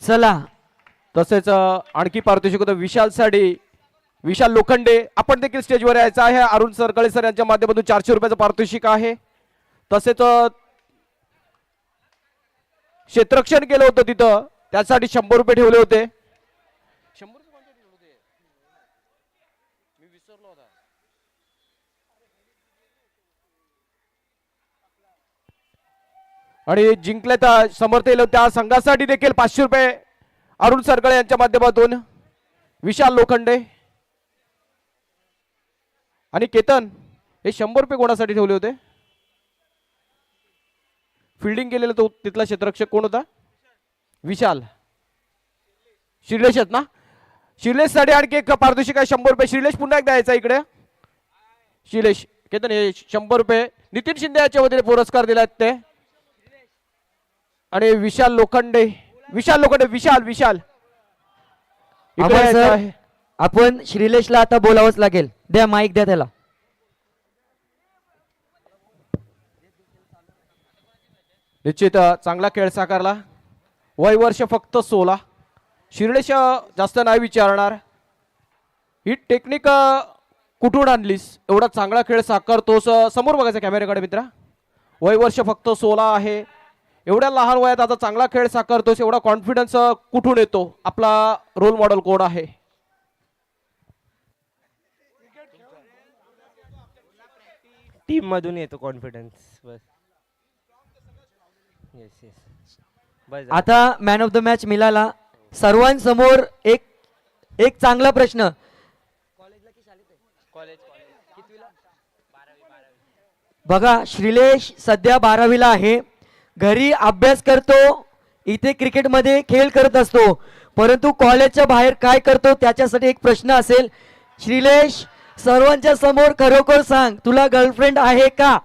चला तसेच आणखी पारितोषिक होतं विशाल साठी विशाल लोखंडे, आपण देखील स्टेजवर यायचं आहे. अरुण सरकळे सर यांच्या माध्यमातून 400 रुपयाचं पारितोषिक आहे. तसेच क्षेत्ररक्षण केलं होतं तिथं, त्यासाठी 100 रुपये ठेवले होते. आणि जिंकले तर समर्थ येईल त्या संघासाठी देखील 500 रुपये अरुण सरकळे यांच्या माध्यमातून विशाल लोखंडे आणि केतन हे 100 रुपये कोणासाठी ठेवले होते? फिल्डिंग केलेलं तो तिथला क्षेत्ररक्षक कोण होता? विशाल शिर्लेश आहेत ना. शिर्लेश साठी आणखी एक पारितोषिक आहे 100 रुपये. शिर्लेश पुन्हा एकदा यायचा इकडे. शिर्लेश केतन हे 100 रुपये नितीन शिंदे याच्या वतीने पुरस्कार दिलात ते. आणि विशाल लोखंडे विशाल इकडे यायचं आहे. आपण श्रीलेशला आता बोलावंच लागेल. द्या माईक द्या त्याला. निश्चित चांगला खेळ साकारला. वय वर्ष फक्त 16. शिर्लेश जास्त नाही विचारणार. ही टेक्निक कुठून आणलीस? एवढा चांगला खेळ साकारतोस. समोर बघायचं कॅमेऱ्याकडे मित्रा. वय वर्ष फक्त 16 आहे. एवढ्या लहान वयात आता चांगला खेळ साकारतोस. एवढा कॉन्फिडन्स कुठून येतो? आपला रोल मॉडेल कोण आहे? टीम मधून येतो कॉन्फिडन्स बस. येस येस बस. आता मॅन ऑफ द मॅच मिळाला. सर्वांसमोर एक चांगला प्रश्न. बघा श्रीलेश सध्या 12वीला आहे. घरी अभ्यास करतो, इथे क्रिकेटमध्ये खेळ करत असतो, परंतु कॉलेजच्या बाहेर काय करतो त्याच्यासाठी एक प्रश्न असेल. श्रीलेश सर्वांच्या समोर खरोखर सांग, तुला गर्लफ्रेंड आहे का?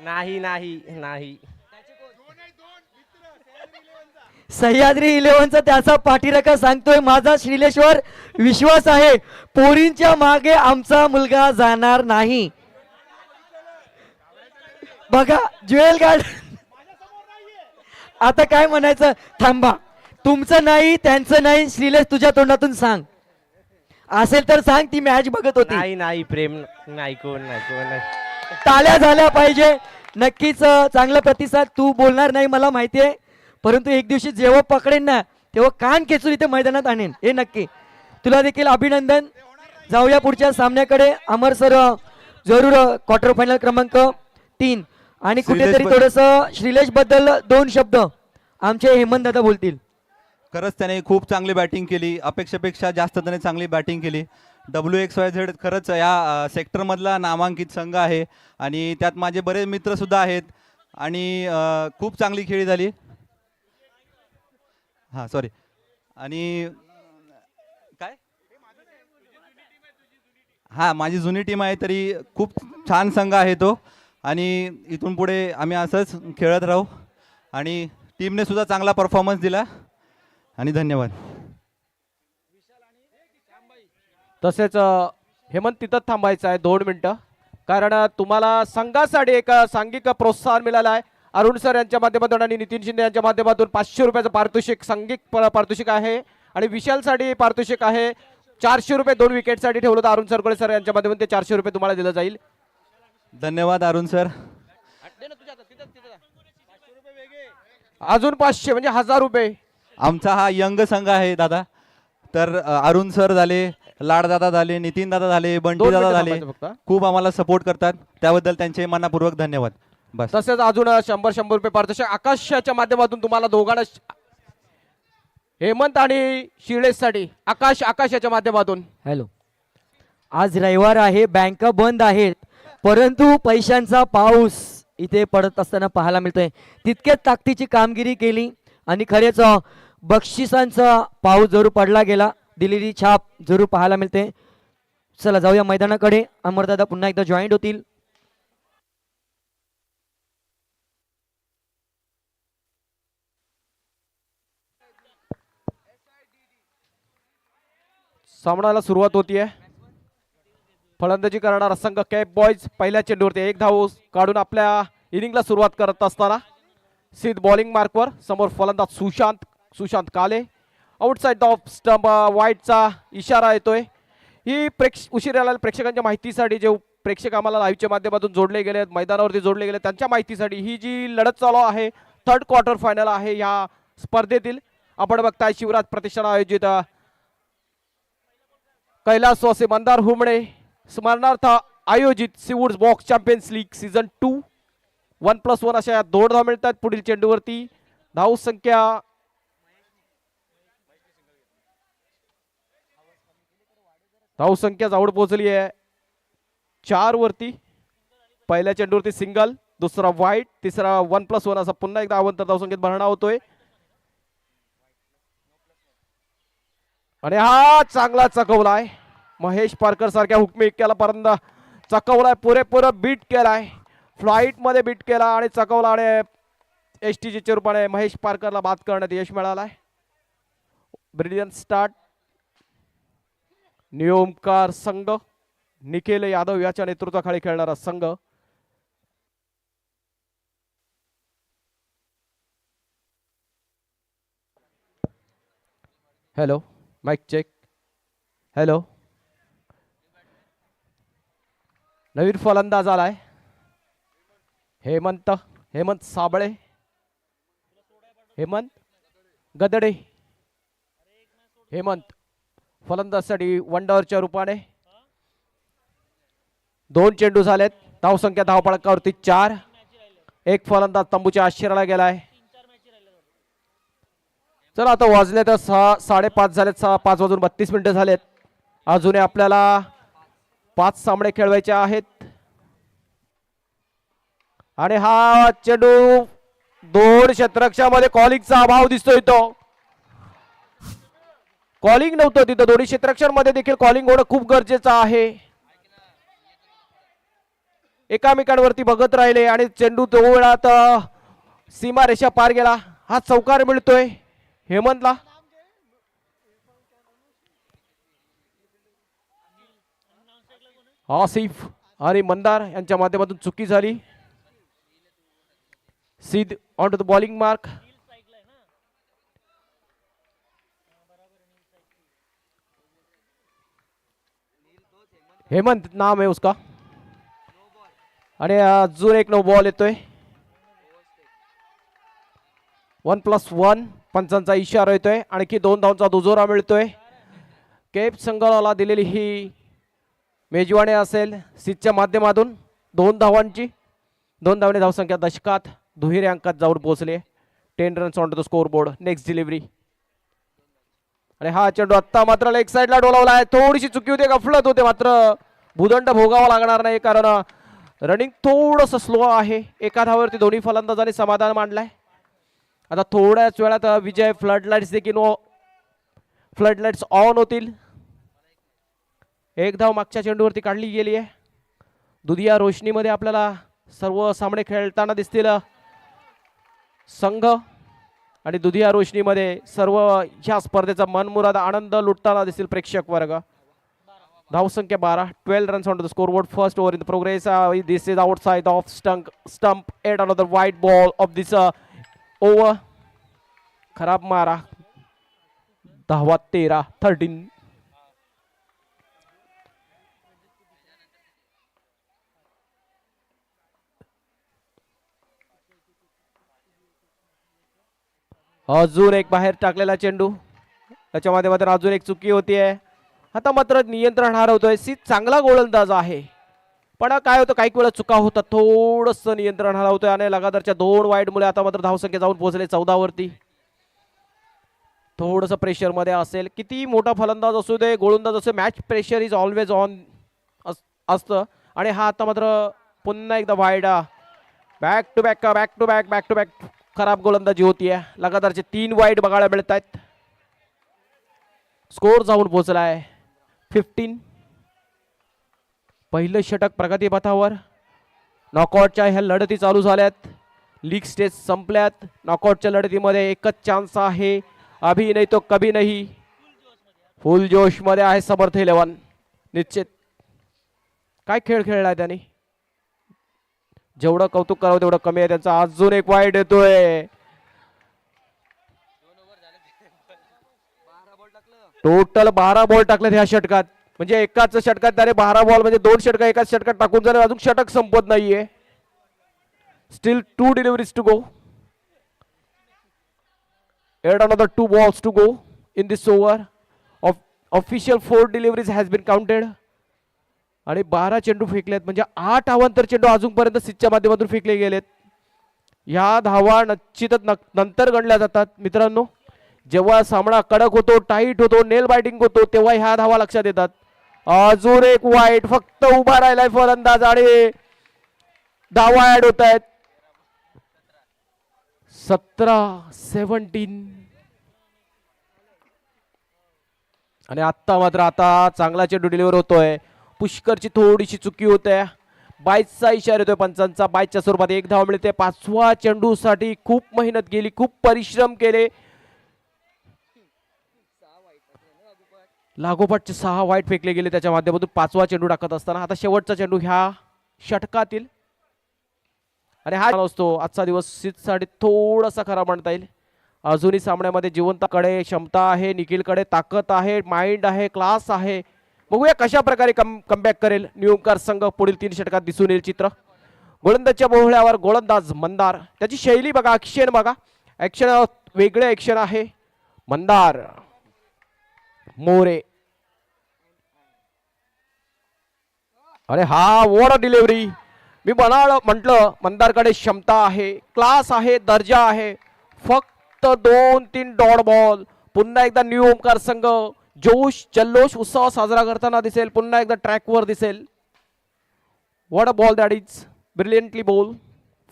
नाही नाही नाही. सह्याद्री 11चा त्याचा पाठीराखा सांगतोय, माझा श्रीलेशवर विश्वास आहे, पोरींच्या मागे आमचा मुलगा जाणार नाही. बघा ज्वेल गार्डन आता काय म्हणायचं? थांबा, तुमचं नाही त्यांचं नाही. श्रीलेश तुझ्या तोंडातून सांग, असेल तर सांग. ती मॅच बघत होती. नाही नाही प्रेम नाही. कोण नाही. टाळ्या झाल्या पाहिजे. नक्कीच चांगला प्रतिसाद. तू बोलणार नाही मला माहिती आहे, परंतु एक दिवशी जेव्हा पकडेन ना तेव्हा कान खेचून इथे मैदानात आणेन, हे नक्की. तुला देखील अभिनंदन. जाऊया पुढच्या सामन्याकडे. अमर सर जरूर क्वार्टर फायनल क्रमांक 3 आणि कुठेतरी थोडस श्रीलेश बद्दल 2 शब्द आमचे हेमंत दादा बोलतील. खरंच त्याने खूप चांगली बॅटिंग केली. अपेक्षेपेक्षा जास्त त्याने चांगली बॅटिंग केली. WXYZ खरंच या सेक्टरमधला नामांकित संघ आहे आणि त्यात माझे बरेच मित्रसुद्धा आहेत आणि खूप चांगली खेळी झाली. हां सॉरी. आणि काय हां माझी जुनी टीम आहे, तरी खूप छान संघ आहे तो आणि इथून पुढे आम्ही असंच खेळत राहू. आणि टीमने सुद्धा चांगला परफॉर्मन्स दिला आणि धन्यवाद. तसेच हेमंत तिथं थांबायचं आहे 2 मिनिटं, कारण तुम्हाला संघासाठी एक सांघिक प्रोत्साहन मिळालं आहे. अरुण सर यांच्या माध्यमातून आणि नितीन शिंदे यांच्या माध्यमातून 500 रुपयाचं पारितोषिक सांघिक पारितोषिक आहे. आणि विशालसाठी पारितोषिक आहे 400 रुपये. 2 विकेटसाठी ठेवलं होतं अरुण सरकळे सर यांच्या माध्यमातून. ते 400 रुपये तुम्हाला दिलं जाईल. धन्यवाद अरुण सर. अजून 500 म्हणजे 1000 रुपये. आमचा हा यंग संघ आहे दादा. तर अरुण सर झाले, लाड दादा झाले, नितीन दादा झाले, बंटी दादा झाले, खूप आम्हाला सपोर्ट करतात, त्याबद्दल त्यांचे मनापूर्वक धन्यवाद. बस. तसेच अजून 100 रुपये पारितोषिक आकाशच्या माध्यमातून तुम्हाला दोघांना, हेमंत आणि शिर्लेसाठी आकाश याच्या माध्यमातून. हॅलो, आज रविवार आहे, बँका बंद आहेत, परंतु पैशांचा पाऊस इथे पडत असताना पाहायला मिळतोय. तितक्याच ताकदीची कामगिरी केली आणि खरेच बक्षिसांचा पाऊस जरूर पडला गेला. दिलेली छाप जरूर पाहायला मिळते. चला जाऊया मैदानाकडे. अमरदादा पुन्हा एकदा जॉईंट होतील. सामन्याला सुरुवात होतीये. फलंदाजी करणारा संघ कॅप बॉयज पहिल्या चेंडूवरती 1 धाव काढून आपल्या इनिंगला सुरुवात करत असताना सिद्ध बॉलिंग मार्कवर. समोर फलंदाज सुशांत काले. आउटसाइड ऑफ स्टंप वाईटचा इशारा येतोय. ही उशिरा आलेल्या प्रेक्षकांच्या माहितीसाठी, जे प्रेक्षक आम्हाला लाईव्हच्या माध्यमातून जोडले गेले आहेत, मैदानावरती जोडले गेले, त्यांच्या माहितीसाठी ही जी लढत चालू आहे, थर्ड क्वार्टर फायनल आहे या स्पर्धेतील. आपण बघताय शिवराज प्रतिष्ठान आयोजित कैलासवासी मंदार हुमणे स्मरणार्थ आयोजित सीवूड्स बॉक्स चॅम्पियन्स लीग सीझन 2 1+1 अशा 2 धावा मिळतात. पुढील चेंडूवरती धाव संख्या जवळ पोहोचली आहे 4 वरती. पहिल्या चेंडूवरती सिंगल, दुसरा वाईट, तिसरा 1+1 असा पुन्हा एकदा अवंतर धावसंख्येत भरणा होतोय. आणि हा चांगला चकवलाय महेश पारकर सारख्या हुकमी इक्क्याला पर्यंत चकवलाय, पुरेपूर बीट केलाय, फ्लाईट मध्ये बीट केला आणि चकवला आणि एसटीजीच्या रूपाने महेश पारकरला बाद करण्यात यश मिळालाय. Brilliant start. नियोमकार संघ, निखिल यादव याच्या नेतृत्वाखाली खेळणारा संघ. Hello, mike check. हॅलो, नवीन फलंदाज आलाय हेमंत साबळे. हेमंत गदडे. हेमंत फलंदाजसाठी वंडावरच्या रूपाने. 2 चेंडू झालेत. धावसंख्या धावफलकावरती 4. एक फलंदाज तंबूच्या आश्चर्याला गेलाय. चला आता वाजले तर 5:30 झालेत. 5:32 झालेत. अजूनही आपल्याला 5 सामने खेळवायचे आहेत. आणि हा चेंडू 2 क्षेत्ररक्षामध्ये कॉलिंगचा अभाव दिसतोय. तो कॉलिंग नव्हतं तिथं. दोन्ही क्षेत्ररक्षांमध्ये देखील कॉलिंग होणं खूप गरजेचं आहे. एकामेकांवरती बघत राहिले आणि चेंडू 2 वेळात सीमारेषा पार गेला. हा चौकार मिळतोय हेमंतला. आसिफ आणि मंदार यांच्या माध्यमातून चुकी झाली. Siddh on to the bowling mark. Hemant नाम है उसका. आणि अजून एक नो बॉल येतोय. 1+1 पंचांचा इशारा येतोय. आणखी 2 धावांचा दुजोरा मिळतोय. केप संघाला दिलेली ही मेजवानी असेल सिद्धच्या माध्यमातून 2 धावांची. 2 धावांनी धावसंख्या दशकात दुहेरी अंकात जाऊन पोहोचले. 10 runs on to the score board. Next delivery. आणि हा चेंडू आत्ता मात्र लेग साईडला डोलावला आहे. थोडीशी चुकी होते, गफलत होते, मात्र भूदंड भोगावा लागणार नाही कारण रनिंग थोडंसं स्लो आहे. एका धावावरती दोन्ही फलंदाजांनी समाधान मांडलाय. आता थोड्याच वेळात विजय फ्लडलाइट्स देखील फ्लडलाइट्स ऑन होतील. 1 धाव मागच्या चेंडूवरती काढली गेली आहे. दुधिया रोशनीमध्ये आपल्याला सर्व सामने खेळताना दिसतील संघ. आणि दुधिया रोशनीमध्ये सर्व ह्या स्पर्धेचा मनमुराद आनंद लुटताना दिसतील प्रेक्षक वर्ग. धावसंख्या 12. 12 runs on to the scoreboard. First over in the progress. This is outside off stump. At another wide ball of this over. खराब मारा. धावा 13. अजून एक बाहेर टाकलेला चेंडू. त्याच्या माध्यमातून अजून एक चुकी होतीये. आता मात्र नियंत्रण हरवतोय. चांगला गोलंदाज आहे पण काय होतं, काही वेळा चुका होतात. थोडंसं नियंत्रण हरवतोय आणि लगातारच्या 2 वाईड मुळे आता मात्र धावसंख्या जाऊन पोहोचले 14 वरती. थोडंसं प्रेशर मध्ये असेल. किती मोठा फलंदाज असू दे, गोलंदाज असू, match pressure is always on असतं. आणि हा आता मात्र पुन्हा एकदा वाईड. बॅक टू बॅक खराब गोलंदाजी होतीये. लगातारचे 3 वाईड बघायला मिळत आहेत. स्कोर जाऊन पोहोचलाय 15. पहिलं षटक प्रगतीपथावर. नॉकआउटच्या ह्या लढती चालू झाल्यात. League stage संपल्यात. नॉकआउटच्या लढतीमध्ये एकच चान्स आहे. अभी नाही तो कभी नाही. फुल जोश मध्ये आहे समर्थ 11. निश्चित काय खेळ खेळलाय त्यांनी. जेवढं कौतुक करावं तेवढं कमी आहे त्यांचा. अजून एक वाईट येतोय. टोटल 12 बॉल टाकलेत ह्या षटकात. म्हणजे एकाच षटकात त्याने 12 बॉल म्हणजे 2 षटक एकाच षटकात टाकून झाले. अजून षटक संपत नाहीये. Still 2 deliveries to go. Add another 2 balls to go in this over. Official 4 deliveries has been counted. आणि 12 चेंडू फेकलेत म्हणजे 8 अवांतर चेंडू अजूनपर्यंत सिचच्या माध्यमातून फेकले गेलेत. ह्या धावा निश्चितच नंतर गणल्या जातात मित्रांनो. जेव्हा सामना कडक होतो, टाईट होतो, नेल बायटिंग होतो, तेव्हा ह्या धावा लक्षात येतात. अजून एक वाईट. फक्त उभा राहिलाय फलंदाज आणि धावा ऍड होत आहेत. 17-17. आणि आता चांगला चेंडू डिलिव्हर होतोय. पुष्करची थोडीशी चुकी होते. बाईचचा इशारा येतोय पंचांचा. बाईच्या स्वरूपात एक धाव मिळते. 5व्या चेंडूसाठी खूप मेहनत केली, खूप परिश्रम केले. लागोपाठचे 6 वाईट फेकले गेले त्याच्या माध्यमातून 5वा चेंडू टाकत असताना. आता शेवटचा चेंडू ह्या षटकातील. आणि हा असतो आजचा दिवस सीटसाठी थोडासा खराब म्हणता येईल. अजूनही सामन्यामध्ये जिवंतकडे क्षमता आहे, निखिलकडे ताकद आहे, माइंड आहे, क्लास आहे. बघूया कशा प्रकारे कमबॅक करेल न्यू ओमकार संघ. पुढील 3 षटकात दिसून येईल चित्र. गोलंदाजच्या बोहळ्यावर गोलंदाज मंदार. त्याची शैली बघा, ॲक्शन बघा. ॲक्शन वेगळे ॲक्शन आहे. मंदार मोरे. अरे हा वॉट डिलिव्हरी. मी म्हटलं मंदारकडे क्षमता आहे, क्लास आहे, दर्जा आहे. फक्त 2-3 डॉट बॉल. पुन्हा एकदा न्यू ओमकार संघ जोश, जल्लोष, उत्साह साजरा करताना दिसेल. पुन्हा एकदा ट्रॅकवर दिसेल. What a ball that is brilliantly ball.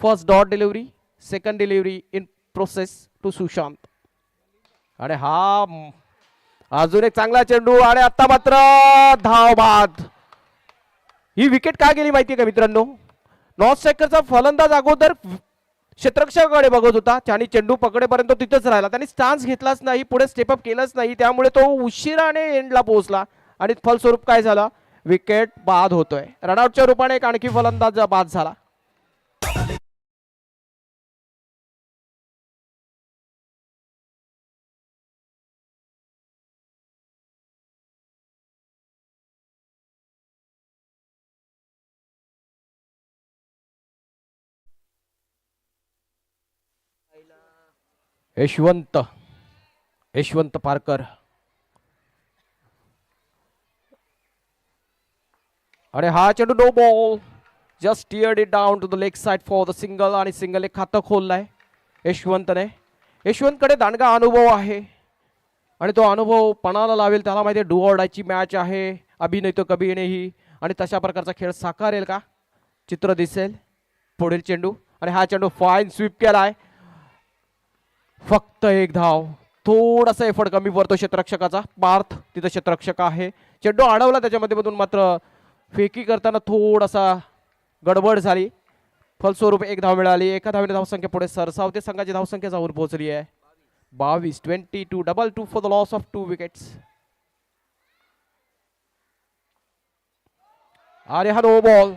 First dot delivery, second delivery in process to Sushant. आणि हा अजून एक चांगला चेंडू. आणि आता मात्र धाव बाद. ही विकेट का गेली माहितीये का मित्रांनो. नॉर्थ स्ट्रायकरचा फलंदाज अगोदर क्षेत्ररक्षकाकडे बघत होता. त्याने चेंडू पकडेपर्यंत तिथेच राहिला. त्यांनी स्टान्स घेतलाच नाही, पुढे स्टेपअप केलंच नाही. त्यामुळे तो उशिराने एंडला पोहोचला. आणि फलस्वरूप काय झालं, विकेट बाद होतोय. रनआउटच्या रूपाने एक आणखी फलंदाज बाद झाला. यशवंत पारकर. आणि हा चेंडू no ball. Just steered it down to the leg side for the single. आणि सिंगल एक खातं खोललंय यशवंतने. यशवंतकडे दांडगा अनुभव आहे आणि तो अनुभव पणाला लावेल. त्याला माहिती आहे डू ऑर डायची मॅच आहे. अभी नाही तो कभी नाही. आणि तशा प्रकारचा खेळ साकारेल का, चित्र दिसेल. पुढील चेंडू. आणि हा चेंडू फाईन स्वीप केलाय. फक्त एक धाव. थोडासा एफर्ट कमी पडतो क्षेत्ररक्षकाचा. पार्थ तिथं क्षेत्ररक्षक आहे. चेंडू अडवला त्याच्यामध्ये मधून, मात्र फेकी करताना थोडासा गडबड झाली. फलस्वरूप एक धाव मिळाली. एका धावेने धावसंख्या पुढे सरसावते. संघाची धावसंख्या जाऊन पोहोचली आहे 22. 22 for the loss of 2 wickets. आणि हा नो बॉल.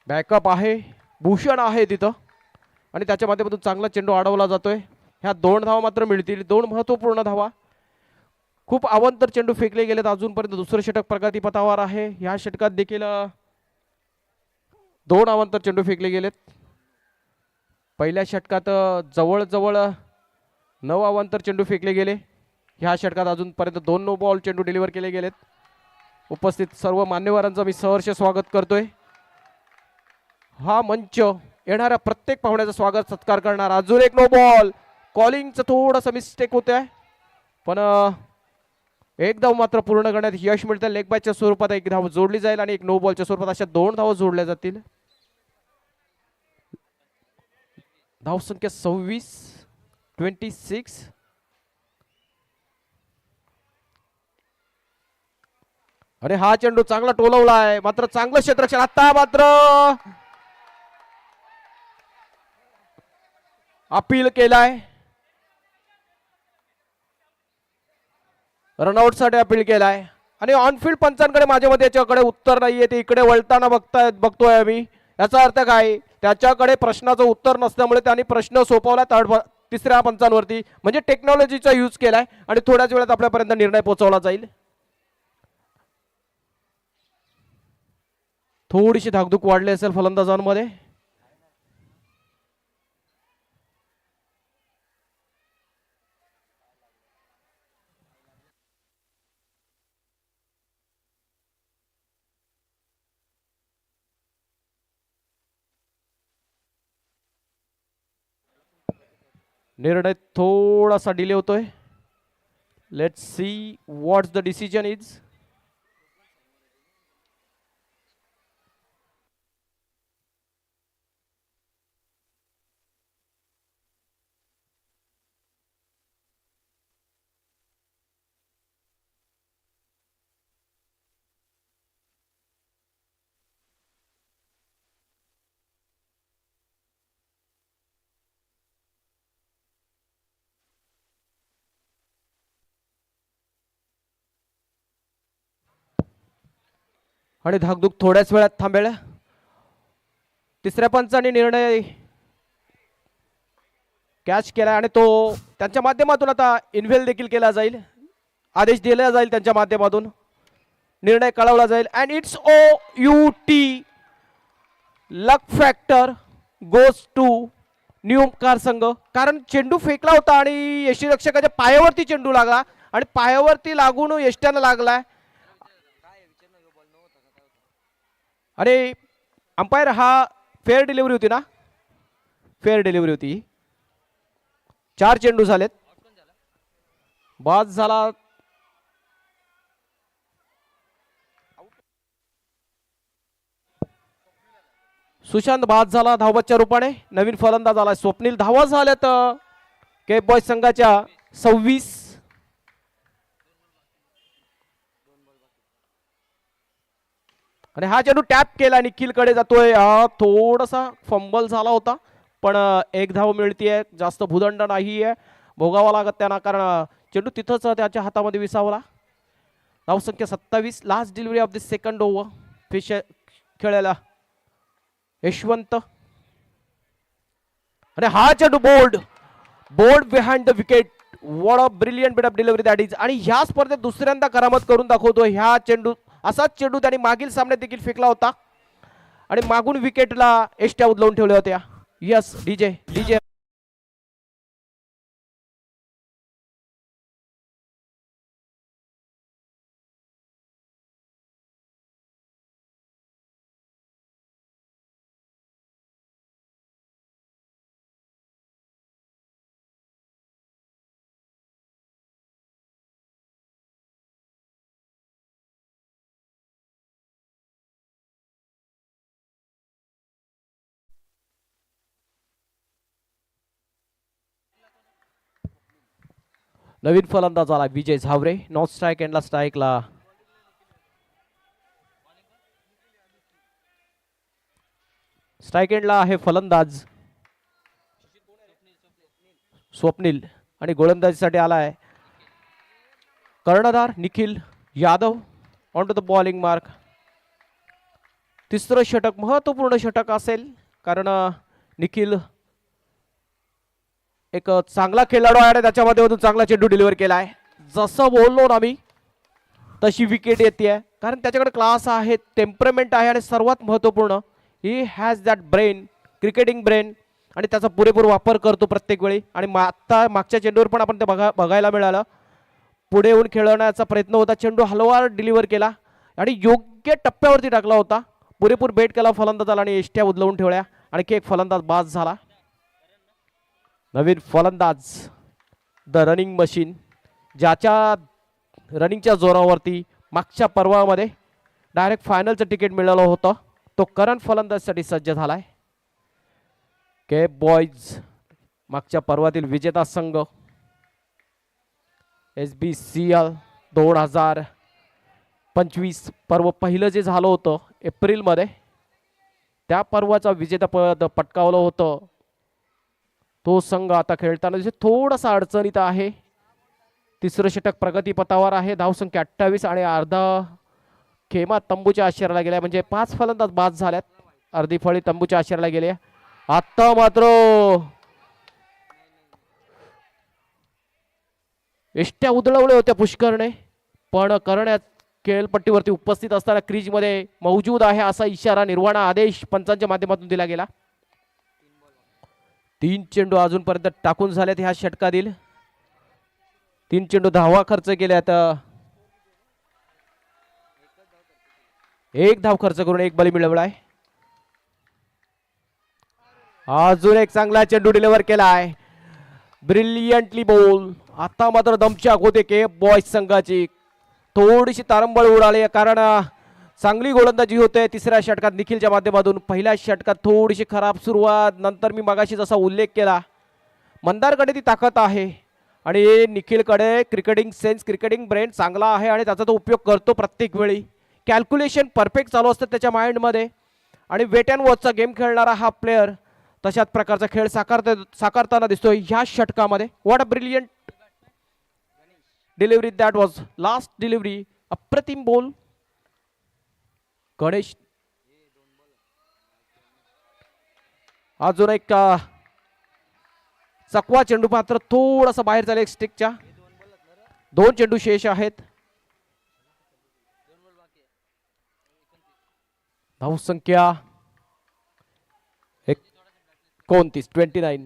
बॅकअप आहे, भूषण आहे तिथं. आणि त्याच्या माध्यमातून चांगला चेंडू अडवला जातोय. ह्या 2 धावा मात्र मिळतील. 2 महत्वपूर्ण धावा. खूप अवांतर चेंडू फेकले गेलेत अजूनपर्यंत. दुसरं षटक प्रगतीपथावर आहे. ह्या षटकात देखील 2 अवांतर चेंडू फेकले गेलेत. पहिल्या षटकात जवळजवळ 9 अवांतर चेंडू फेकले गेले. ह्या षटकात अजूनपर्यंत 2 नो बॉल चेंडू डिलिव्हर केले गेलेत. उपस्थित सर्व मान्यवरांचं मी सहर्ष स्वागत करतोय. हा मंच येणाऱ्या प्रत्येक पाहुण्याचं स्वागत सत्कार करणार. अजून एक नो बॉल. कॉलिंगचं थोडंसं मिस्टेक होत आहे, पण एक धाव मात्र पूर्ण करण्यात यश मिळतं. लेग बायच्या स्वरूपात एक धाव जोडली जाईल आणि एक नो बॉलच्या स्वरूपात अशा 2 धावा जोडल्या जातील. धावसंख्या 26. आणि हा चेंडू चांगला टोलवला आहे, मात्र चांगलं क्षेत्ररक्षण. आता मात्र अपील केलाय. रनआउट साठी अपील केलाय. आणि ऑनफिल्ड पंचांकडे माझ्या मते याच्याकडे उत्तर नाहीये, ते इकडे वळताना बघतोय आम्ही. याचा अर्थ काय, त्याच्याकडे प्रश्नाचं उत्तर नसल्यामुळे त्यांनी प्रश्न सोपवला तिसऱ्या पंचांवरती, म्हणजे टेक्नॉलॉजीचा यूज केलाय आणि थोड्याच वेळात आपल्यापर्यंत निर्णय पोहोचवला जाईल. थोडीशी धाकधूक वाढली असेल फलंदाजांमध्ये. निर्णय थोडासा डिले होतोय. Let's see what's the decision is. आणि धाकधूक थोड्याच वेळात थांबेल. तिसऱ्या पंचाने निर्णय कॅच केला आणि तो त्यांच्या माध्यमातून आता इन्व्हेल देखील केला जाईल. आदेश दिला जाईल त्यांच्या माध्यमातून, निर्णय कळवला जाईल. And it's OUT. Luck factor goes to न्यूकार संघ, कारण चेंडू फेकला होता आणि यष्टीरक्षकाच्या पायावरती चेंडू लागला आणि पायावरती लागून यष्ट्यानं लागलाय. आणि अंपायर हा फेअर डिलिव्हरी होती ना, फेअर डिलिव्हरी होती. 4 चेंडू झालेत, बाद झाला. सुशांत बाद झाला धावबादच्या रूपाने. नवीन फलंदाज आला स्वप्नील. धावा झाल्यात केप बॉयज संघाच्या 26. आणि हा चेंडू टॅप केला, निखिलकडे जातोय. हा थोडासा फंबल झाला होता, पण 1 धाव मिळतीये. जास्त भूदंड नाहीये भोगावा लागत त्यांना, कारण चेंडू तिथंच त्याच्या हातामध्ये विसावला. धावसंख्या 27. Last delivery of the second over. फिश खेळायला यशवंत. आणि हा चेंडू bowled behind the wicket. What a brilliant bit of delivery that is. आणि ह्या स्पर्धेत दुसऱ्यांदा करामत करून दाखवतो. ह्या चेंडू, असाच चेंडू त्यांनी मागील सामन्यात देखील फेकला होता आणि मागून विकेटला एष्ट्या उदलवून ठेवल्या होत्या. Yes DJ. नवीन फलंदाज आला विजय झावरे. नॉट स्ट्राईक एंडला स्ट्राईकला स्ट्राईक एंडला आहे फलंदाज स्वप्नील आणि गोलंदाजीसाठी आलाय कर्णधार Nikhil Yadav. On to the bowling mark. तिसरं षटक महत्वपूर्ण षटक असेल, कारण निखिल एक चांगला खेळाडू आहे आणि त्याच्या माध्यमातून चांगला चेंडू डिलिव्हर केलाय. जसं बोललो ना मी तशी विकेट येते, कारण त्याच्याकडे क्लास आहे, टेम्परमेंट आहे आणि सर्वात महत्वपूर्ण he has that brain, cricketing brain, आणि त्याचा पुरेपूर वापर करतो प्रत्येक वेळी. आणि आता मागच्या चेंडूवर पण आपण ते बघायला मिळालं. पुढे येऊन खेळवण्याचा प्रयत्न होता, चेंडू हलवार डिलिव्हर केला आणि योग्य टप्प्यावरती टाकला होता. पुरेपूर बेट केला फलंदाजाला आणि एष्ट्या उदलवून ठेवल्या. आणखी एक फलंदाज बाद झाला. नवीन फलंदाज द रनिंग मशीन, ज्याच्या रनिंगच्या जोरावरती मागच्या पर्वामध्ये डायरेक्ट फायनलचं तिकीट मिळालं होतं, तो करंट फलंदाजसाठी सज्ज झालाय. केप बॉयज मागच्या पर्वातील विजेता संघ. SBCL 2025 पर्व पहिलं जे झालं होतं एप्रिलमध्ये, त्या पर्वाचा विजेतापद पटकावलं होतं. तो संघ आता खेळताना थोडासा अडचणीत आहे. तिसरं षटक प्रगतीपथावर आहे. धावसंख्या 28 आणि अर्धा खेमा तंबूच्या आश्रयाला गेल्या, म्हणजे 5 फलंदाज बाद झाल्यात. अर्धी फळी तंबूच्या आश्रयाला गेल्या. आता मात्र एष्ट्या उधळवल्या होत्या पुष्करने, पण करण्यात खेळपट्टीवरती उपस्थित असताना क्रीजमध्ये मौजूद आहे असा इशारा, निर्वाणा आदेश पंचांच्या माध्यमातून दिला गेला. 3 चेंडू अजूनपर्यंत टाकून झालेत ह्या षटकातील. 3 चेंडू धावा खर्च केल्यात. 1 धाव खर्च करून 1 बली मिळवलाय. अजून एक चांगला चेंडू डिलिव्हर केलाय, ब्रिलियंटली बॉल. आता मात्र दमछाक होते के बॉयज संघाची. थोडीशी तारंबळ उडाली, कारण चांगली गोलंदाजी होते तिसऱ्या षटकात निखिलच्या माध्यमातून. पहिल्या षटकात थोडीशी खराब सुरुवात, नंतर मी मगाशी जसा उल्लेख केला मंदारकडे ती ताकद आहे आणि निखिलकडे क्रिकेटिंग सेन्स, क्रिकेटिंग ब्रेन चांगला आहे आणि त्याचा तो उपयोग करतो प्रत्येक वेळी. कॅल्क्युलेशन परफेक्ट चालू असतं त्याच्या माइंडमध्ये आणि वेट अँड वॉचचा गेम खेळणारा हा प्लेअर तशाच प्रकारचा खेळ साकारताना दिसतोय ह्या षटकामध्ये. What a brilliant delivery that was, last delivery, अप्रतिम बॉल. गणेश अजून एक चकवा चेंडू मात्र थोडासा बाहेर झाला स्टिकच्या. 2 चेंडू शेष आहेत. धावसंख्या 29.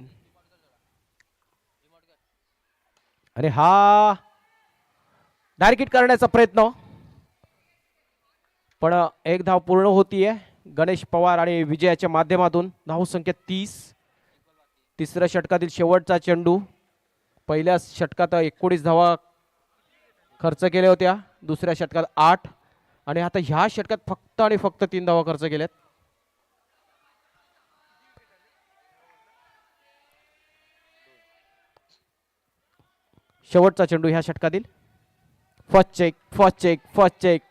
आणि हा डायरेक्ट हिट करण्याचा प्रयत्न, पण 1 धाव पूर्ण होतीये गणेश पवार आणि विजयाच्या माध्यमातून. धावसंख्या 30. तिसऱ्या षटकातील शेवटचा चेंडू. पहिल्या षटकात 19 धावा खर्च केल्या होत्या, दुसऱ्या षटकात 8 आणि आता ह्या षटकात फक्त आणि फक्त 3 धावा खर्च केल्यात. शेवटचा चेंडू ह्या षटकातील. First check.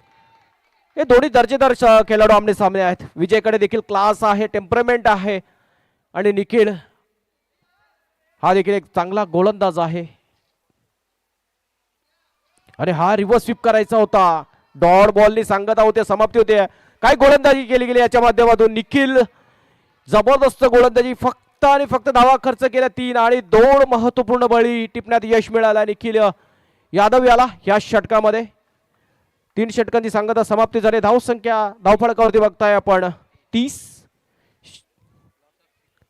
हे दोन्ही दर्जेदार खेळाडू आमने सामने आहेत. विजयकडे देखील क्लास आहे, टेम्परमेंट आहे आणि निखिल हा देखील एक चांगला गोलंदाज आहे. आणि हा रिव्हर्स स्वीप करायचा होता. डॉट बॉलनी सांगत होते, समाप्ती होते. काय गोलंदाजी केली गेली याच्या माध्यमातून. निखिल जबरदस्त गोलंदाजी, फक्त आणि फक्त धावा खर्च केल्या 3 आणि 2 महत्वपूर्ण बळी टिपण्यात यश मिळालं निखिल यादव याला या षटकामध्ये. 3 षटकांची सांगता समाप्ती झाली. धावसंख्या धावफलकावरती बघताय आपण 30.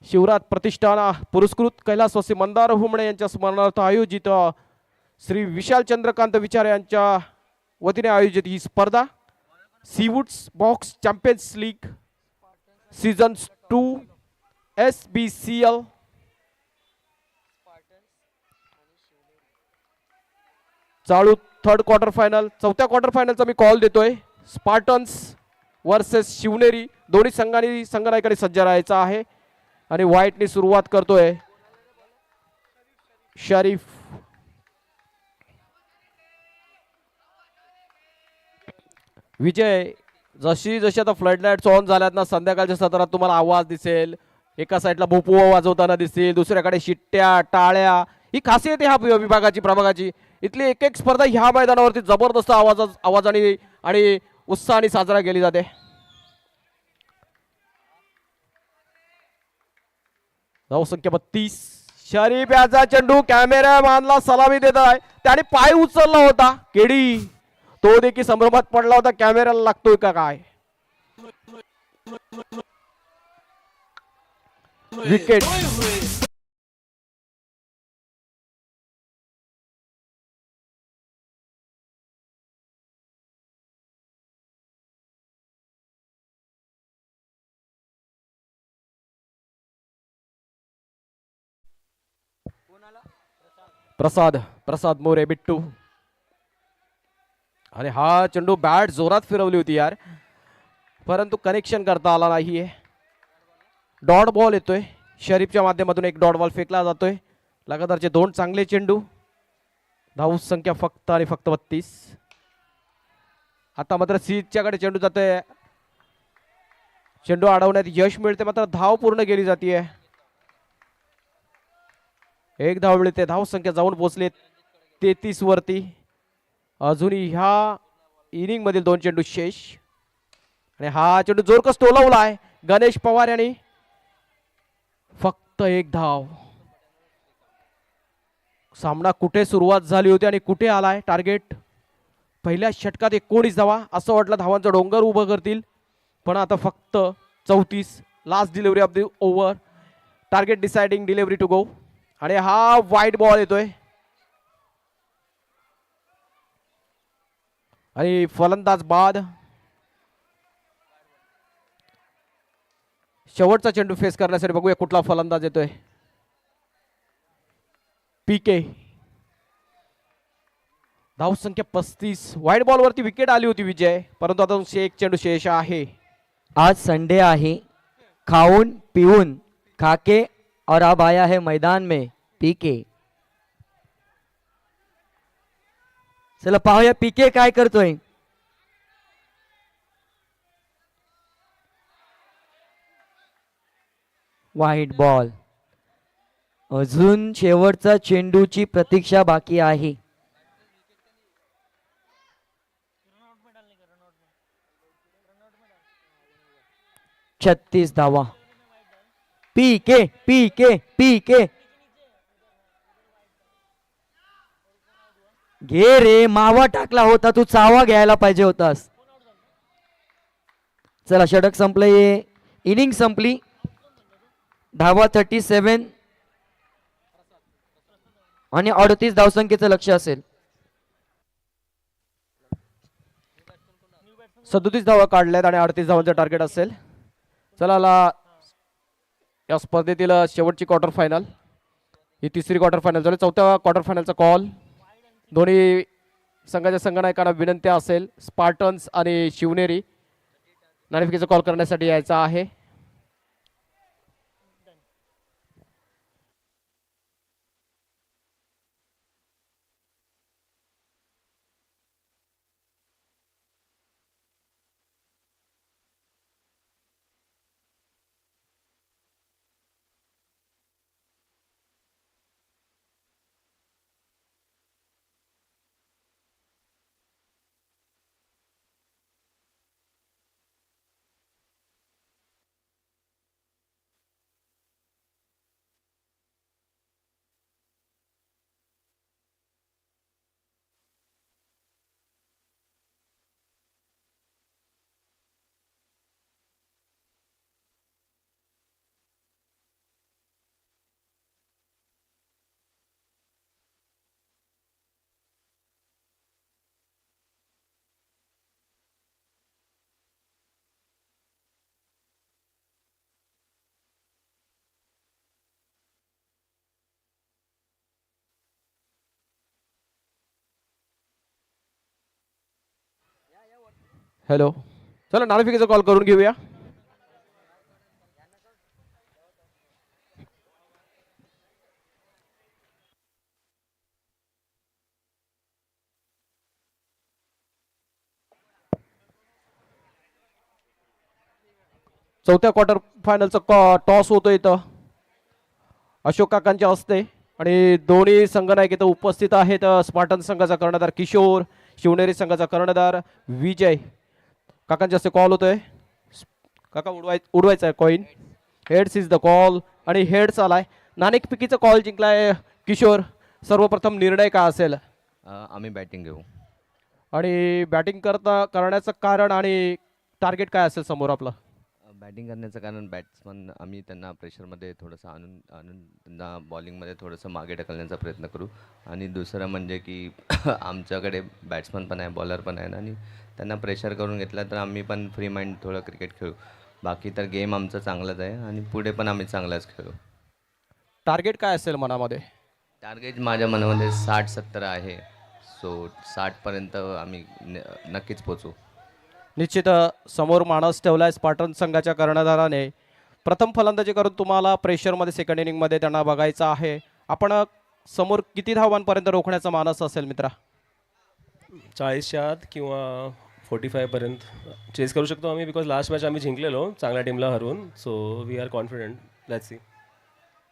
शिवराज प्रतिष्ठान पुरस्कृत कैलासवासी मंदार हुमणे यांच्या स्मरणार्थ आयोजित श्री विशाल चंद्रकांत विचार यांच्या वतीने आयोजित ही स्पर्धा Seawoods box champions league season 2 SBCL चालू 3rd क्वार्टर फायनल. 4थ्या क्वार्टर फायनलचा मी कॉल देतोय. Spartans versus Shivneri. दोन्ही संघांनी संघनायकाने सज्ज राहायचा आहे आणि व्हाईटनी सुरुवात करतोय शरीफ. विजय जशी जशी आता फ्लड लाईट्स ऑन झाल्यात ना, संध्याकाळच्या सत्रात तुम्हाला आवाज दिसेल. एका साईडला भोपू वाजवताना दिसतील, दुसऱ्याकडे शिट्ट्या, टाळ्या. ही खासियत आहे ह्या विभागाची, प्रभागाची. इथली एक एक स्पर्धा ह्या मैदानावरती जबरदस्त आवाजाने आणि उत्साहाने साजरा केली जाते. धावसंख्या 32. शरीफ याचा चेंडू कॅमेरामॅनला सलामी देत आहे. त्याने पाय उचलला होता केडी, तो देखील संभ्रमात पडला होता. कॅमेराला लागतोय का काय. विकेट. प्रसाद मोरे बिट्टू. अरे हा चेंडू बॅट जोरात फिरवली होती यार, परंतु कनेक्शन करता आला नाहीये. डॉट बॉल येतोय शरीफच्या माध्यमातून. एक डॉट बॉल फेकला जातोय. लगातारचे 2 चांगले चेंडू. धाव संख्या फक्त आणि फक्त 32. आता मात्र सीजच्याकडे चेंडू जातोय. चेंडू अडवण्यात यश मिळते, मात्र धाव पूर्ण केली जाते. 1 धाव मिळते. धाव संख्या जाऊन पोहोचले 33 वरती. अजूनही ह्या इनिंग मधील 2 चेंडू शेष आणि हा चेंडू जोरकस टोलवला आहे गणेश पवार यांनी. फक्त एक धाव. सामना कुठे सुरुवात झाली होती आणि कुठे आलाय टार्गेट. पहिल्या षटकात 19 धावा असं वाटलं धावांचा डोंगर उभं करतील, पण आता फक्त 34. Last delivery of the over. Target deciding delivery to go आणि हा वाईड बॉल येतोय आणि फलंदाज बाद. शेवटचा चेंडू फेस करण्यासाठी बघूया कुठला फलंदाज येतोय. पीके. धावसंख्या 35. वाईड बॉल वरती विकेट आली होती विजय, परंतु आता एक चेंडू शेष आहे. आज संडे आहे, खाऊन पिऊन खाके और अब आया है मैदान में पीके. चला पाहूया पीके काय करतोय. वाईट बॉल. अजून शेवटचा चेंडूची प्रतीक्षा बाकी आहे. छत्तीस धावा. पीके पीके पीके. घे रे, मावा टाकला होता तू, चावा घ्यायला पाहिजे होतास. चला षटक संपलं, ये इनिंग संपली. धावा 37 आणि 38 धावसंख्येचं लक्ष असेल. 37 धावा काढल्यात आणि 38 धावांचं टार्गेट असेल. चला या स्पर्धेतील शेवटची क्वार्टर फायनल, ही तिसरी क्वार्टर फायनल झाली. चौथ्या क्वार्टर फायनलचा कॉल दोन्ही संघाच्या संघनायकांना विनंती असेल, स्पार्टन्स आणि शिवनेरी नाणेफेकीचा कॉल करण्यासाठी यायचा आहे. हॅलो, चला नाणेफेकीचा कॉल करून घेऊया. चौथ्या क्वार्टर फायनलचा टॉस होतो इथं अशोक काकांच्या हस्ते आणि दोन्ही संघनायक इथं उपस्थित आहेत. स्पार्टन संघाचा कर्णधार किशोर, शिवनेरी संघाचा कर्णधार विजय. काकांच्या हस्ते कॉल होतोय. काका उडवायचा आहे coin. Heads is the call आणि हेड्स आलाय. नाणेफेकीचा कॉल जिंकलाय किशोर. सर्वप्रथम निर्णय काय असेल? आम्ही बॅटिंग घेऊ. आणि बॅटिंग करण्याचं कारण आणि टार्गेट काय असेल समोर आपलं? बॅटिंग करण्याचं कारण बॅट्समन आम्ही त्यांना प्रेशरमध्ये थोडंसं आणून त्यांना बॉलिंगमध्ये थोडंसं मागे ढकलण्याचा प्रयत्न करू. आणि दुसरं म्हणजे की आमच्याकडे बॅट्समन पण आहे, बॉलर पण आहे आणि त्यांना प्रेशर करून घेतलं तर आम्ही पण फ्री माइंड थोडं क्रिकेट खेळू. बाकी तर गेम आमचं चांगलंच आहे आणि पुढे पण आम्ही चांगलाच खेळू. टार्गेट काय असेल मनामध्ये? टार्गेट माझ्या मनामध्ये 60-70 आहे. सो 60पर्यंत आम्ही नक्कीच पोचू. निश्चित समोर माणूस ठेवलाय स्पार्टन संघाच्या कर्णधाराने. प्रथम फलंदाजी करून तुम्हाला प्रेशरमध्ये सेकंड इनिंगमध्ये त्यांना बघायचं आहे. आपण समोर किती धावांपर्यंत रोखण्याचा मानस असेल मित्रा? 40च्या आत किंवा 45पर्यंत चेस करू शकतो आम्ही, बिकॉज लास्ट मॅच आम्ही जिंकलेलो चांगल्या टीमला हरवून. So we are confident. Let's see.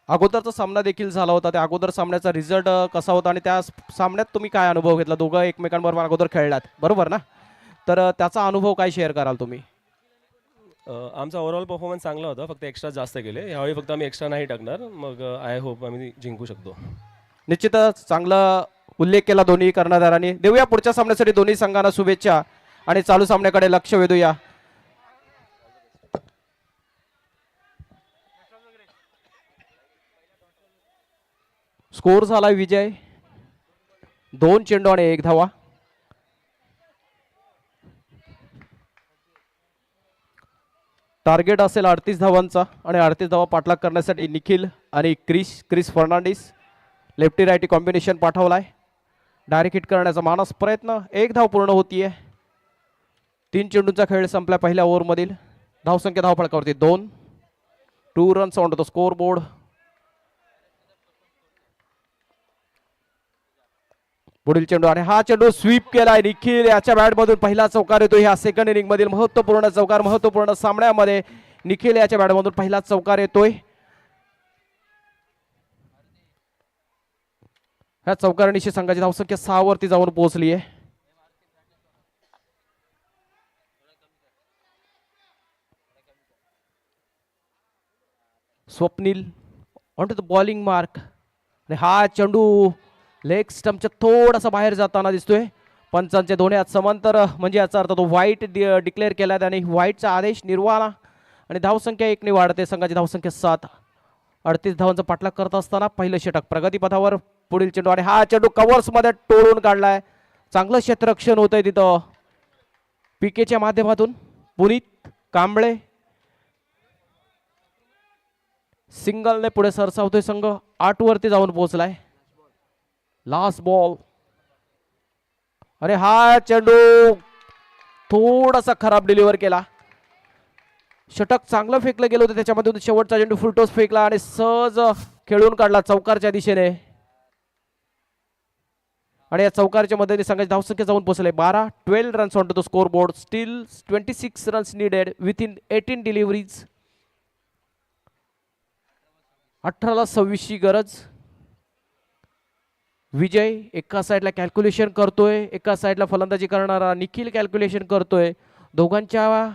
अगोदरचा सामना देखील झाला होता. त्या अगोदर सामन्याचा रिझल्ट कसा होता आणि त्या सामन्यात तुम्ही काय अनुभव घेतला? दोघं एकमेकांबरोबर अगोदर खेळलात बरोबर ना? तर त्याचा अनुभव काय शेअर कराल तुम्ही? आमचा ओव्हरऑल परफॉर्मन्स चांगला होता, फक्त एक्स्ट्रा जास्त केले. यावेळी फक्त आम्ही एक्स्ट्रा नाही टाकणार. मग आय होप आम्ही जिंकू शकतो. निश्चितच चांगला उल्लेख केला दोन्ही कर्णधारांनी. देऊया पुढच्या सामन्यासाठी दोन्ही संघांना शुभेच्छा आणि चालू सामन्याकडे लक्ष वेधूया. स्कोर झाला विजय 2 चेंडू आणि 1 धावा. टार्गेट असेल 38 धावांचा आणि 38 धावा पाठलाग करण्यासाठी निखिल आणि Chris Fernandes lefty righty combination पाठवलाय. डायरेक्ट हिट करण्याचा मानस प्रयत्न. 1 धाव पूर्ण होतीये. 3 चेंडूंचा खेळ संपला पहिल्या ओव्हरमधील. धावसंख्या धावफलकावरती 2. 2 runs on the score board. पुढील चेंडू आणि हा चेंडू स्वीप केलाय निखिल याच्या बॅटमधून. पहिला चौकार येतो ह्या सेकंड इनिंग मधील महत्वपूर्ण चौकार. महत्वपूर्ण सामन्यामध्ये निखिल याच्या बॅटमधून पहिला चौकार येतोय. ह्या चौकारानिशी संघाची धावसंख्या 6 वरती जाऊन पोहोचली आहे. Swapnil on to the bowling mark आणि हा चेंडू लेग स्टंपच्या थोडासा बाहेर जाताना दिसतोय. पंचांचे दोन्ही हात समांतर म्हणजे याचा अर्थ तो व्हाईट डिक्लेअर केला आणि व्हाईटचा आदेश निर्वाळा आणि धावसंख्या 1 ने वाढते. संघाची धावसंख्या 7. 38 धावांचा पाठलाग करत असताना पहिलं षटक प्रगतीपथावर. पुढील चेंडू आणि हा चेंडू कव्हर्स मध्ये टोळून काढलाय. चांगलं क्षेत्ररक्षण होतंय तिथं पीकेच्या माध्यमातून. पुनीत कांबळे सिंगलने पुढे सरसावतोय संघ. 8 वरती जाऊन पोहोचलाय. लास्ट बॉल आणि हा चेंडू थोडासा खराब डिलिव्हर केला. षटक चांगलं फेकलं गेलं होतं त्याच्यामध्ये. शेवटचा चेंडू फुलटॉस फेकला आणि सहज खेळून काढला चौकारच्या दिशेने आणि या चौकारच्या मदतीने संघाची धावसंख्या जाऊन पोहोचले 12. 12 runs on to the score board. Still 26 runs needed within 18 deliveries. 18ला 26 ची गरज. विजय एका साईडला कॅल्क्युलेशन करतोय, एका साईडला फलंदाजी करणारा निखिल कॅल्क्युलेशन करतोय. दोघांच्या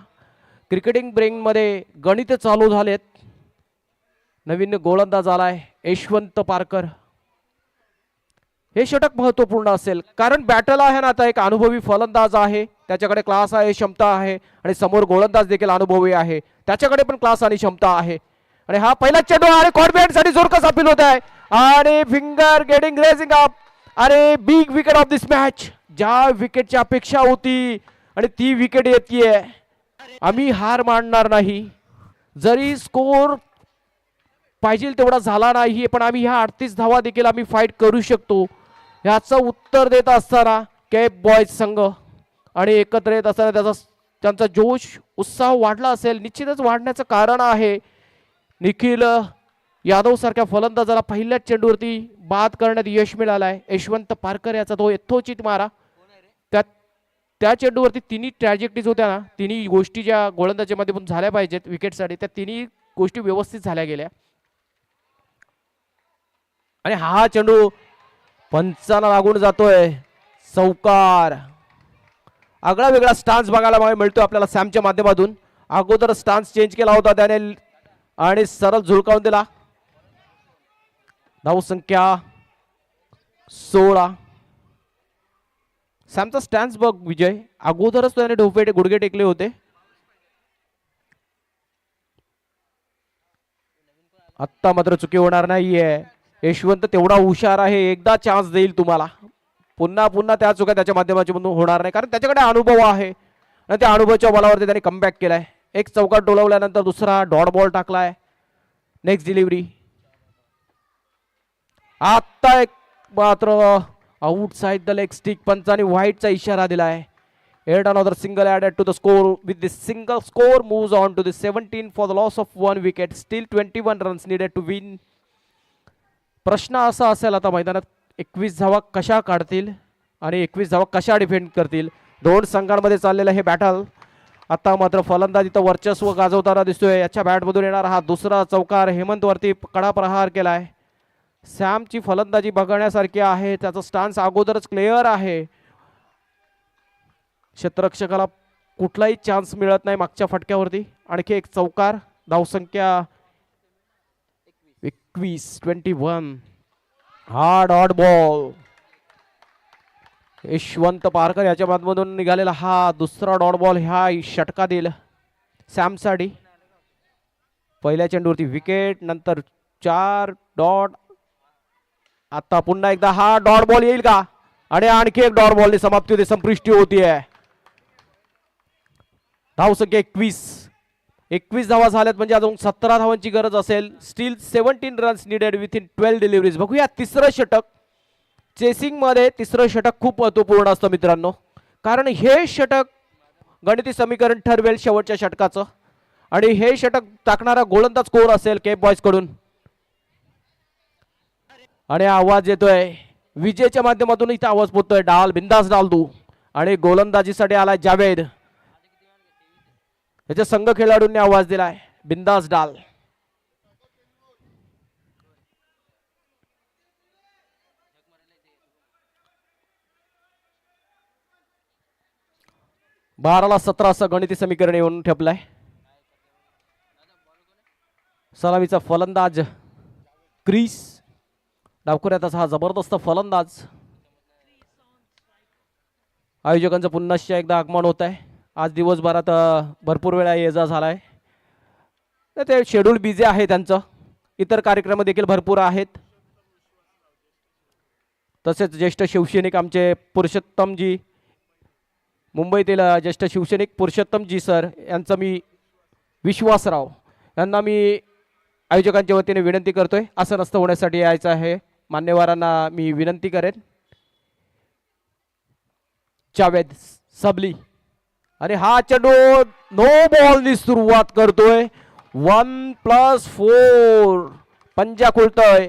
क्रिकेटिंग ब्रेनमध्ये गणित चालू झालेत. नवीन गोलंदाज आलाय यशवंत पारकर. हे षटक महत्वपूर्ण असेल कारण बॅटल आहे ना. आता एक अनुभवी फलंदाज आहे, त्याच्याकडे क्लास आहे, क्षमता आहे आणि समोर गोलंदाज देखील अनुभवी आहे, त्याच्याकडे पण क्लास आणि क्षमता आहे. आणि हा पहिला चेंडू आणि कॉन्फिडन्स साठी जोरकस अपील होत आहे आणि फिंगर गेटिंग रेजिंग अप. अरे big wicket of this match. ज्या विकेटची अपेक्षा होती आणि ती विकेट येते. आम्ही हार मानणार नाही जरी स्कोर पाहिजे तेवढा झाला नाही, पण आम्ही ह्या 38 धावा देखील आम्ही फाईट करू शकतो याचं उत्तर देत असताना कॅप बॉयज संघ आणि एकत्र येत असताना त्यांचा जोश उत्साह वाढला असेल. निश्चितच वाढण्याचं कारण आहे निखिल यादव सारख्या फलंदाजाला पहिल्याच चेंडूवरती बाद करण्यात यश मिळालंय. यशवंत पारकर याचा तो यथोचित मारा. त्या चेंडूवरती तिन्ही ट्रॅजेक्टरीज होत्या ना, तिन्ही गोष्टी ज्या गोलंदाजीमध्ये पण झाल्या पाहिजेत विकेटसाठी, त्या तिन्ही गोष्टी व्यवस्थित झाल्या गेल्या. आणि हा चेंडू पंचाला लागून जातोय. चौकार. आगळा वेगळा स्टान्स बघायला मिळतो आपल्याला सॅमच्या माध्यमातून. अगोदर स्टान्स चेंज केला होता त्याने आणि सरळ झुलकावून दिला. धावसंख्या 16. सॅमचा स्टॅन्स बघ विजय. अगोदरच त्याने ढोपे गुडघे टेकले होते. आत्ता मात्र चुकी होणार नाहीये. यशवंत तेवढा हुशार आहे, एकदा चान्स देईल तुम्हाला. पुन्हा पुन्हा त्या चुका त्याच्या माध्यमातून होणार नाही कारण त्याच्याकडे अनुभव आहे आणि त्या अनुभवाच्या बलावरती त्याने कमबॅक केलाय. एक चौकार डोलवल्यानंतर दुसरा डॉट बॉल टाकलाय. Next delivery. आता एक मात्र आउटसाइड द लेग स्टिक. पंचाने व्हाईटचा इशारा दिलाय. Yet another single added to the score. With this single score moves on to the 17 for the loss of 1 wicket. Still 21 runs needed to win. प्रश्न असा असेल आता मैदानात 21 धावा कशा काढतील आणि 21 धावा कशा डिफेंड करतील. दोन संघांमध्ये चाललेलं हे बॅटल आता मात्र फलंदाजी तर वर्चस्व गाजवताना दिसतोय. याच्या बॅटमधून येणार हा दुसरा चौकार. हेमंत वरती कडा प्रहार केलाय. सॅमची फलंदाजी बघण्यासारखी आहे. त्याचा स्टान्स अगोदरच क्लिअर आहे. क्षेत्ररक्षकाला कुठलाही चान्स मिळत नाही मागच्या फटक्यावरती. आणखी एक चौकार. धावसंख्या 21 हा डॉट बॉल. यशवंत पारकर याच्या बाजूमधून निघालेला हा दुसरा डॉट बॉल. ह्या षटका देईल सॅमसाठी. पहिल्या चेंडूवरती विकेट. नंतर 4 डॉट. आता पुन्हा एकदा हा डॉट बॉल येईल का? आणि आणखी एक डॉट बॉलने समाप्ती होते. संपुष्टी होतीये. धावसंख्या 21 धावा झाल्यात म्हणजे अजून 17 धावांची गरज असेल. Steel 17 runs needed with in 12 deliveries. बघूया तिसरं षटक. चेसिंग मध्ये तिसरं षटक खूप महत्वपूर्ण असतं मित्रांनो, कारण हे षटक गणिती समीकरण ठरवेल शेवटच्या षटकाचं. आणि हे षटक टाकणारा गोलंदाज कोण असेल केप बॉयज कडून. आणि आवाज येतोय विजेच्या माध्यमातून. इथे आवाज पोहोचतोय. डाल बिंदास डाल तू. आणि गोलंदाजीसाठी आलाय जावेद. याच्या संघ खेळाडूंनी आवाज दिलाय बिंदास डाल. बाराला 17 असं गणिती समीकरण येऊन ठेपलाय. सलामीचा फलंदाज क्रिस. डावखुऱ्यात हा जबरदस्त फलंदाज. आयोजकांचं पुन्हा एकदा आगमन होत आहे. आज दिवसभरात भरपूर वेळा ये जा झालाय. ते शेड्यूल बिझी आहे त्यांचं. इतर कार्यक्रम देखील भरपूर आहेत. तसेच ज्येष्ठ शिवसैनिक आमचे पुरुषोत्तमजी, मुंबईतील ज्येष्ठ शिवसैनिक पुरुषोत्तमजी सर यांचा मी विश्वासराव यांना मी आयोजकांच्या वतीने विनंती करतोय असं नसतं होण्यासाठी यायचं आहे. मान्यवरांना मी विनंती करेन. जावेद सबली. आणि हा चेंडू नो बॉलनी सुरुवात करतोय. 1+4 पंजा खुलतोय.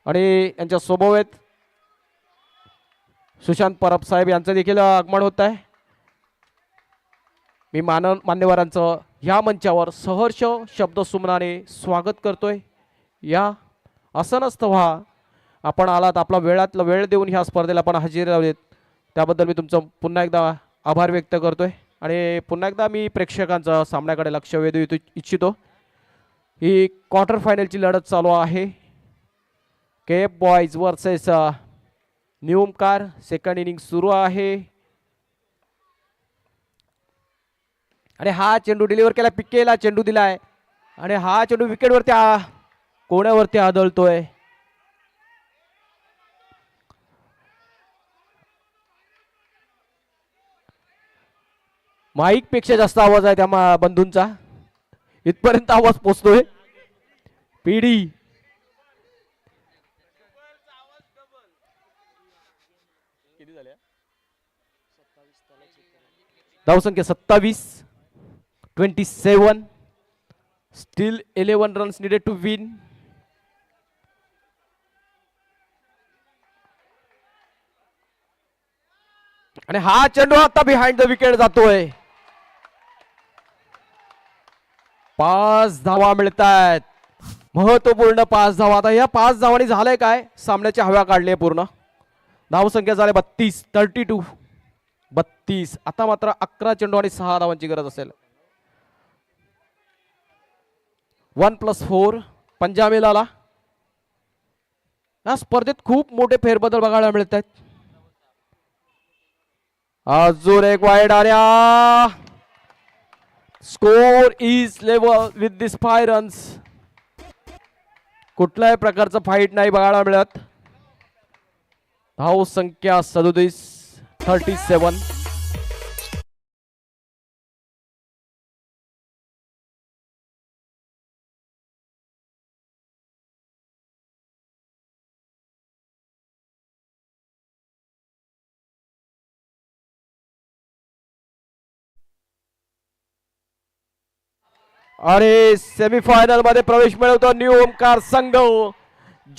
आणि यांच्या स्वभाव आहेत सुशांत परब साहेब यांचं देखील आगमन होत आहे. मी मान्यवरांचं या मंचावर सहर्ष शब्दसुमनाने स्वागत करतोय. या असं नसतं व्हा, आपण आलात आपला वेळातला वेळ देऊन ह्या स्पर्धेला आपण हजेरी लावलीत त्याबद्दल मी तुमचं पुन्हा एकदा आभार व्यक्त करतोय. आणि पुन्हा एकदा मी प्रेक्षकांचं सामन्याकडे लक्ष वेधू इच्छितो. ही क्वार्टर फायनलची लढत चालू आहे. Cape Boys versus New Omkar. Second inning सुरू आहे. आणि हा चेंडू डिलिव्हर केला. पिकेला चेंडू दिलाय. आणि हा चेंडू विकेटवरती कोण्यावरती आदळतोय. माईक पेक्षा जास्त आवाज आहे त्या बंधूंचा. इथपर्यंत आवाज पोचतोय. पीडी धावसंख्या 27. Still 11 runs needed to win. आणि हा चेंडू आता बिहाइंड द विकेट जातोय. 5 धावा मिळतात. महत्वपूर्ण 5 धावा. आता या 5 धावांनी झालंय काय, सामन्याची हवा काढली आहे पूर्ण. धावसंख्या झाली 32. आता मात्र 11 चेंडू आणि 6 धावांची गरज असेल. 1+4 पंजा मिळाला. या स्पर्धेत खूप मोठे फेरबदल बघायला मिळत आहेत. अजून एक वाईड आल्या. Score is level with this 5 runs. कुठल्याही प्रकारचं फाईट नाही बघायला मिळत. धाव संख्या 37. आणि सेमीफायनल मध्ये प्रवेश मिळवतो न्यू ओमकार संघ.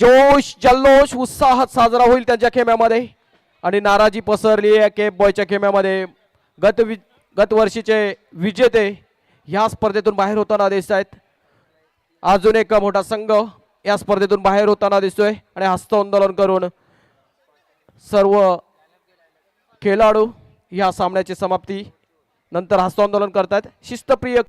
जोश जल्लोष उत्साहात साजरा होईल त्यांच्या खेम्यामध्ये. आणि नाराजी पसरली आहे केप बॉयच्या खेम्यामध्ये. गत वर्षीचे विजेते ह्या स्पर्धेतून बाहेर होताना दिसत आहेत. अजून एक मोठा संघ या स्पर्धेतून बाहेर होताना दिसतोय आणि हस्तांदोलन करून सर्व खेळाडू ह्या सामन्याची समाप्ती नंतर हस्तांदोलन करतात. शिस्तप्रिय